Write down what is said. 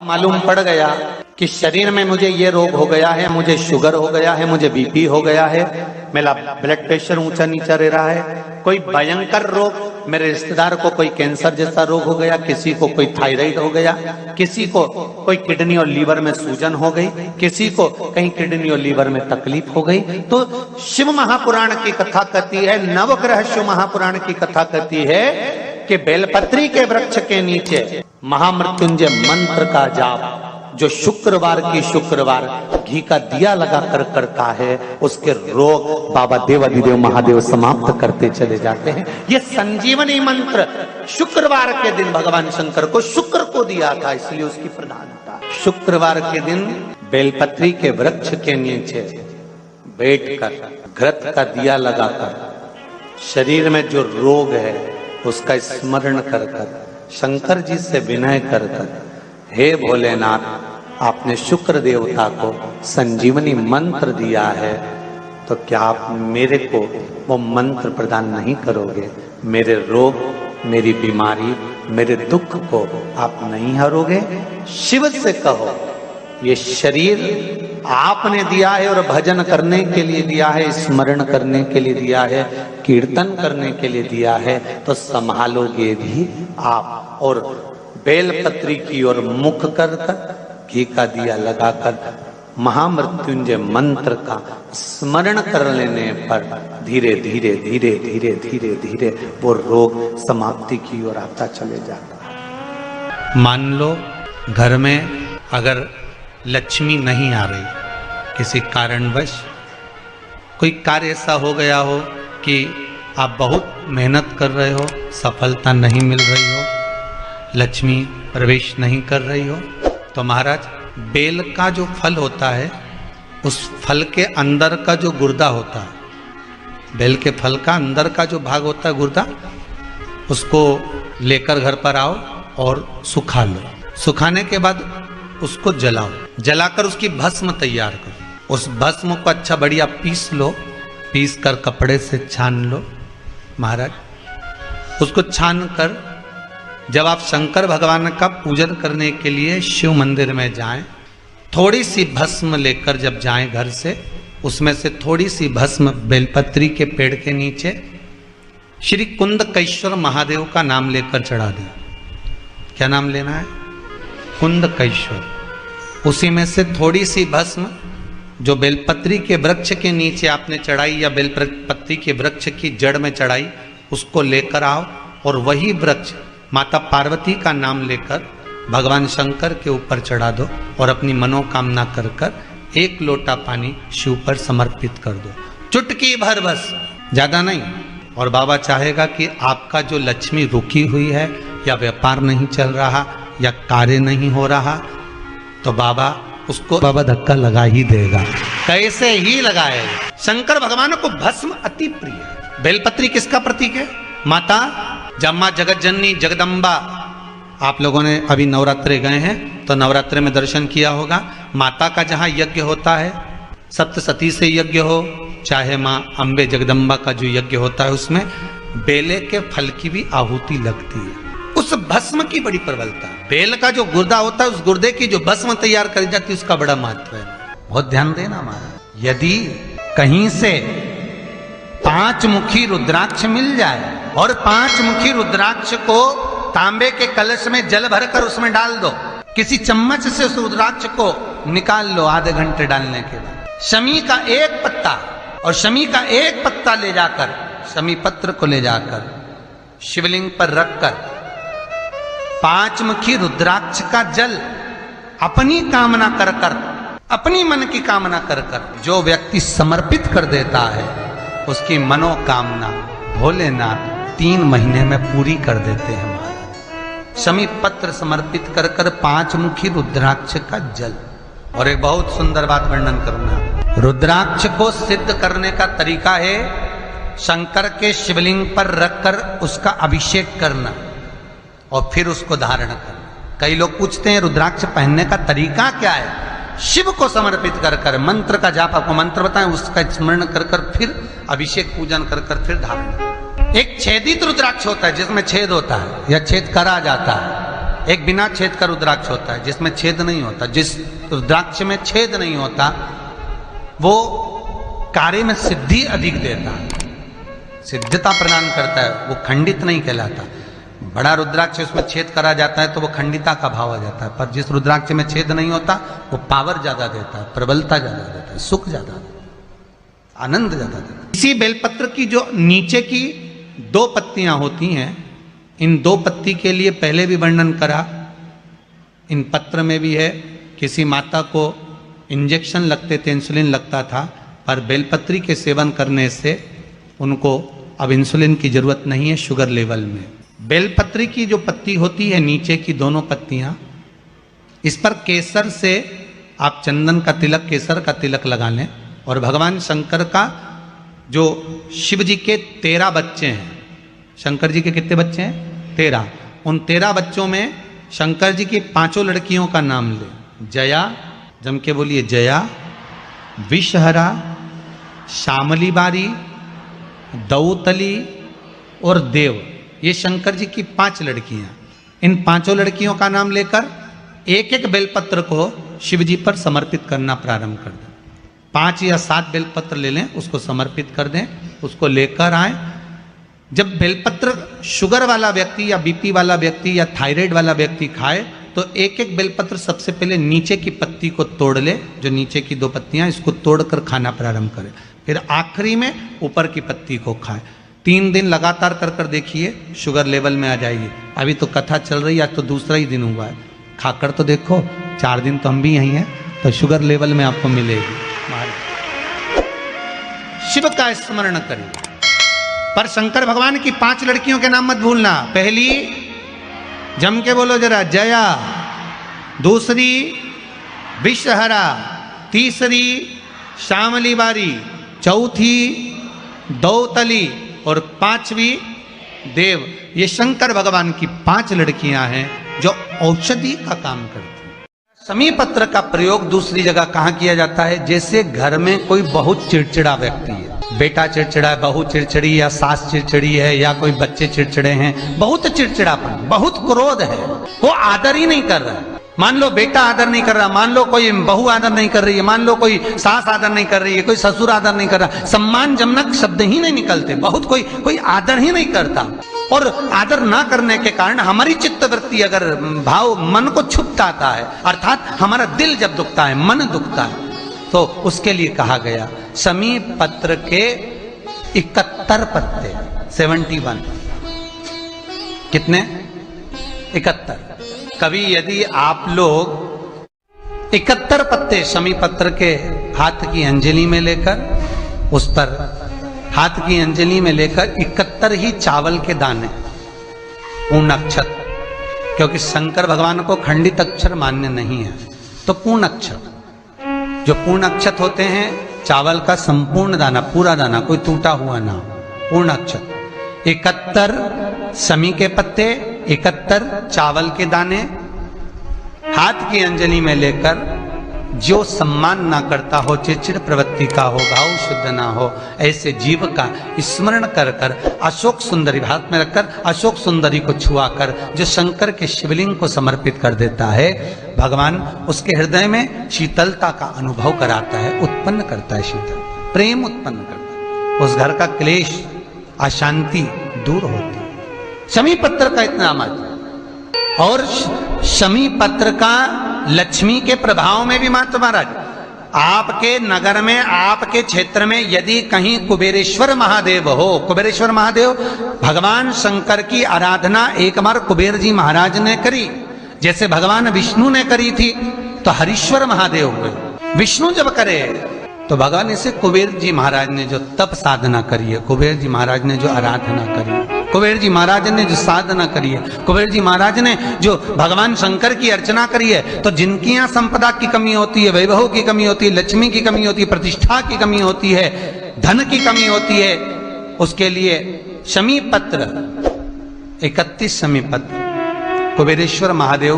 मालूम पड़ गया कि शरीर में मुझे ये रोग हो गया है, मुझे शुगर हो गया है, मुझे बीपी हो गया है, मेरा ब्लड प्रेशर ऊंचा नीचा रह रहा है, कोई भयंकर रोग, मेरे रिश्तेदार को कोई कैंसर जैसा रोग हो गया, किसी को कोई थायराइड हो गया, किसी को कोई किडनी और लीवर में सूजन हो गई, किसी को कहीं किडनी और लीवर में तकलीफ हो गई। तो शिव महापुराण की कथा कहती है, नवग्रह शिव महापुराण की कथा कहती है कि बेलपत्री के वृक्ष के नीचे महामृत्युंजय मंत्र का जाप जो शुक्रवार की शुक्रवार घी का दिया लगा कर करता है, उसके रोग बाबा देवाधिदेव महादेव समाप्त करते चले जाते हैं। ये संजीवनी मंत्र शुक्रवार के दिन भगवान शंकर को शुक्र को दिया था, इसलिए उसकी प्रधानता। शुक्रवार के दिन बेलपत्री के वृक्ष के नीचे बैठकर घृत का दिया लगाकर शरीर में जो रोग है उसका स्मरण कर कर शंकर जी से विनय कर कर, हे भोलेनाथ आपने शुक्र देवता को संजीवनी मंत्र दिया है, तो क्या आप मेरे को वो मंत्र प्रदान नहीं करोगे? मेरे रोग, मेरी बीमारी, मेरे दुख को आप नहीं हरोगे? शिव से कहो, ये शरीर आपने दिया है और भजन करने के लिए दिया है, स्मरण करने के लिए दिया है, कीर्तन करने के लिए दिया है, तो संभालोगे भी आप। और बेलपत्री की ओर मुख कर घी का दिया लगाकर महामृत्युंजय मंत्र का स्मरण कर लेने पर धीरे धीरे धीरे धीरे धीरे धीरे वो रोग समाप्ति की ओर आता चले जाता है। मान लो घर में अगर लक्ष्मी नहीं आ रही, किसी कारणवश कोई कार्य ऐसा हो गया हो कि आप बहुत मेहनत कर रहे हो, सफलता नहीं मिल रही हो, लक्ष्मी प्रवेश नहीं कर रही हो, तो महाराज बेल का जो फल होता है उस फल के अंदर का जो गुर्दा होता है, बेल के फल का अंदर का जो भाग होता है गुर्दा, उसको लेकर घर पर आओ और सुखा लो। सुखाने के बाद उसको जलाओ, जलाकर उसकी भस्म तैयार करो। उस भस्म को अच्छा बढ़िया पीस लो, पीस कर कपड़े से छान लो। महाराज उसको छान कर जब आप शंकर भगवान का पूजन करने के लिए शिव मंदिर में जाएं, थोड़ी सी भस्म लेकर जब जाएं घर से, उसमें से थोड़ी सी भस्म बेलपत्री के पेड़ के नीचे श्री कुंदकेश्वर महादेव का नाम लेकर चढ़ा दें। क्या नाम लेना है? कुंदकेश्वर। उसी में से थोड़ी सी भस्म जो बेलपत्री के वृक्ष के नीचे आपने चढ़ाई या बेलपत्री के वृक्ष की जड़ में चढ़ाई, उसको लेकर आओ और वही वृक्ष माता पार्वती का नाम लेकर भगवान शंकर के ऊपर चढ़ा दो और अपनी मनोकामना कर कर एक लोटा पानी शिव पर समर्पित कर दो, चुटकी भर बस, ज्यादा नहीं। और बाबा चाहेगा कि आपका जो लक्ष्मी रुकी हुई है या व्यापार नहीं चल रहा या कार्य नहीं हो रहा, तो बाबा धक्का लगा ही देगा। कैसे ही लगाएगा? शंकर भगवान को भस्म अति प्रिय है। बेलपत्री किसका प्रतीक है? माता जम्मा जगत जननी जगदम्बा। आप लोगों ने अभी नवरात्रे गए हैं तो नवरात्रे में दर्शन किया होगा। माता का जहाँ यज्ञ होता है, सप्तसती से यज्ञ हो, चाहे माँ अम्बे जगदम्बा का जो यज्ञ होता है, उसमें बेले के फल की भी आहुति लगती है। उस भस्म की बड़ी प्रबलता है। बेल का जो गुर्दा होता है, उस गुर्दे की जो भस्म तैयार करी जाती है, उसका बड़ा महत्व है। बहुत ध्यान देना महाराज। यदि कहीं से 5 मुखी रुद्राक्ष मिल जाए और 5 मुखी रुद्राक्ष को तांबे के कलश में जल भरकर उसमें डाल दो, किसी चम्मच से उस रुद्राक्ष को निकाल लो आधे घंटे डालने के बाद, शमी का एक पत्ता और शमी का एक पत्ता ले जाकर, शमी पत्र को ले जाकर शिवलिंग पर रखकर 5 मुखी रुद्राक्ष का जल अपनी कामना कर कर, अपनी मन की कामना कर कर जो व्यक्ति समर्पित कर देता है, उसकी मनोकामना भोलेनाथ 3 महीने में पूरी कर देते हैं महाराज। शमी पत्र समर्पित कर कर 5 मुखी रुद्राक्ष का जल। और एक बहुत सुंदर बात वर्णन करूंगा। रुद्राक्ष को सिद्ध करने का तरीका है शंकर के शिवलिंग पर रखकर उसका अभिषेक करना और फिर उसको धारण करना। कई लोग पूछते हैं रुद्राक्ष पहनने का तरीका क्या है? शिव को समर्पित कर कर मंत्र का जाप, आपको मंत्र बताएं, उसका स्मरण कर कर फिर अभिषेक पूजन कर कर फिर धारण। एक छेदित रुद्राक्ष होता है जिसमें छेद होता है या छेद करा जाता है, एक बिना छेद का रुद्राक्ष होता है, जिसमें छेद नहीं होता। जिस रुद्राक्ष में छेद नहीं होता वो कार्य में सिद्धि अधिक देता है, सिद्धता प्रदान करता है, वो खंडित नहीं कहलाता। बड़ा रुद्राक्ष उसमें छेद करा जाता है तो वो खंडिता का भाव आ जाता है, पर जिस रुद्राक्ष में छेद नहीं होता वो पावर ज्यादा देता है, प्रबलता ज्यादा देता है, सुख ज्यादा देता है, आनंद ज्यादा देता है। इसी बेलपत्र की जो नीचे की 2 पत्तियां होती हैं, इन 2 पत्ती के लिए पहले भी वर्णन करा, इन पत्र में भी है। किसी माता को इंजेक्शन लगते थे, इंसुलिन लगता था, पर बेलपत्री के सेवन करने से उनको अब इंसुलिन की जरूरत नहीं है शुगर लेवल में। बेलपत्री की जो पत्ती होती है नीचे की 2 पत्तियां, इस पर केसर से आप चंदन का तिलक, केसर का तिलक लगा लें। और भगवान शंकर का जो शिव जी के 13 बच्चे हैं, शंकर जी के कितने बच्चे हैं? 13। उन 13 बच्चों में शंकर जी की 5 लड़कियों का नाम ले। जया, जम के बोलिए जया, विषहरा, श्यामली बारी, दौतली और देव, ये शंकर जी की 5 लड़कियां। इन 5 लड़कियों का नाम लेकर एक एक बेलपत्र को शिव जी पर समर्पित करना प्रारंभ कर दें। 5 या 7 बेलपत्र ले लें, उसको समर्पित कर दें, उसको लेकर आए। जब बेलपत्र शुगर वाला व्यक्ति या बीपी वाला व्यक्ति या थायराइड वाला व्यक्ति खाए तो एक एक बेलपत्र सबसे पहले नीचे की पत्ती को तोड़ ले, जो नीचे की 2 पत्तियां, इसको तोड़कर खाना प्रारंभ करे। फिर आखिरी में ऊपर की पत्ती को खाए। 3 दिन लगातार कर कर देखिए, शुगर लेवल में आ जाएगी। अभी तो कथा चल रही है, आज तो दूसरा ही दिन हुआ है, खाकर तो देखो, 4 दिन तो हम भी यहीं हैं, तो शुगर लेवल में आपको मिलेगी। शिव का स्मरण करिए। पर शंकर भगवान की 5 लड़कियों के नाम मत भूलना। पहली, जम के बोलो जरा, जया। दूसरी, विषहरा। तीसरी, श्यामली बारी। चौथी, दौतली। और 5वीं, देव। ये शंकर भगवान की 5 लड़कियां हैं जो औषधि का काम करती हैं। शमी पत्र का प्रयोग दूसरी जगह कहाँ किया जाता है? जैसे घर में कोई बहुत चिड़चिड़ा व्यक्ति है, बेटा चिड़चिड़ा है, बहू चिड़चिड़ी, या सास चिड़चिड़ी है, या कोई बच्चे चिड़चिड़े हैं, बहुत चिड़चिड़ापन, बहुत क्रोध है, वो आदर ही नहीं कर रहा है। मान लो बेटा आदर नहीं कर रहा, मान लो कोई बहू आदर नहीं कर रही है, मान लो कोई सास आदर नहीं कर रही है, कोई ससुर आदर नहीं कर रहा, सम्मानजनक शब्द ही नहीं निकलते, बहुत कोई आदर ही नहीं करता। और आदर ना करने के कारण हमारी चित्तवृत्ति, अगर भाव मन को छुपताता है, अर्थात हमारा दिल जब दुखता है, मन दुखता है, तो उसके लिए कहा गया शमी पत्र के 71 पत्ते, 71। कितने? 71। कभी यदि आप लोग 71 पत्ते शमी पत्र के हाथ की अंजलि में लेकर, उस पर हाथ की अंजलि में लेकर 71 ही चावल के दाने, पूर्ण अक्षर, क्योंकि शंकर भगवान को खंडित अक्षर मान्य नहीं है, तो पूर्ण अक्षर, जो पूर्ण अक्षत होते हैं, चावल का संपूर्ण दाना, पूरा दाना, कोई टूटा हुआ ना, पूर्ण अक्षत। 71 शमी के पत्ते, 71 चावल के दाने हाथ की अंजलि में लेकर, जो सम्मान ना करता हो, चिड़चिड़ प्रवृत्ति का हो, भाव शुद्ध ना हो, ऐसे जीव का स्मरण कर कर अशोक सुंदरी हाथ में रखकर अशोक सुंदरी को छुआकर जो शंकर के शिवलिंग को समर्पित कर देता है, भगवान उसके हृदय में शीतलता का अनुभव कराता है, उत्पन्न करता है, शीतल प्रेम उत्पन्न करता है, उस घर का क्लेश अशांति दूर होती है। शमी पत्र का इतना महत्व। और शमी पत्र का लक्ष्मी के प्रभाव में भी महत्व। महाराज, आपके नगर में, आपके क्षेत्र में यदि कहीं कुबेरेश्वर महादेव हो, कुबेरेश्वर महादेव भगवान शंकर की आराधना एक बार कुबेर जी महाराज ने करी, जैसे भगवान विष्णु ने करी थी, तो हरीश्वर महादेव हुए। विष्णु जब करे तो भगवान इसे कुबेर जी महाराज ने जो तप साधना करी है, कुबेर जी महाराज ने जो आराधना करी, कुबेर जी महाराज ने जो साधना करी है, कुबेर जी महाराज ने जो भगवान शंकर की अर्चना करी है, तो जिनकी यहाँ संपदा की कमी होती है, वैभव की कमी होती है, लक्ष्मी की कमी होती है, प्रतिष्ठा की कमी होती है, धन की कमी होती है, उसके लिए शमी पत्र 31 शमी पत्र कुबेरेश्वर महादेव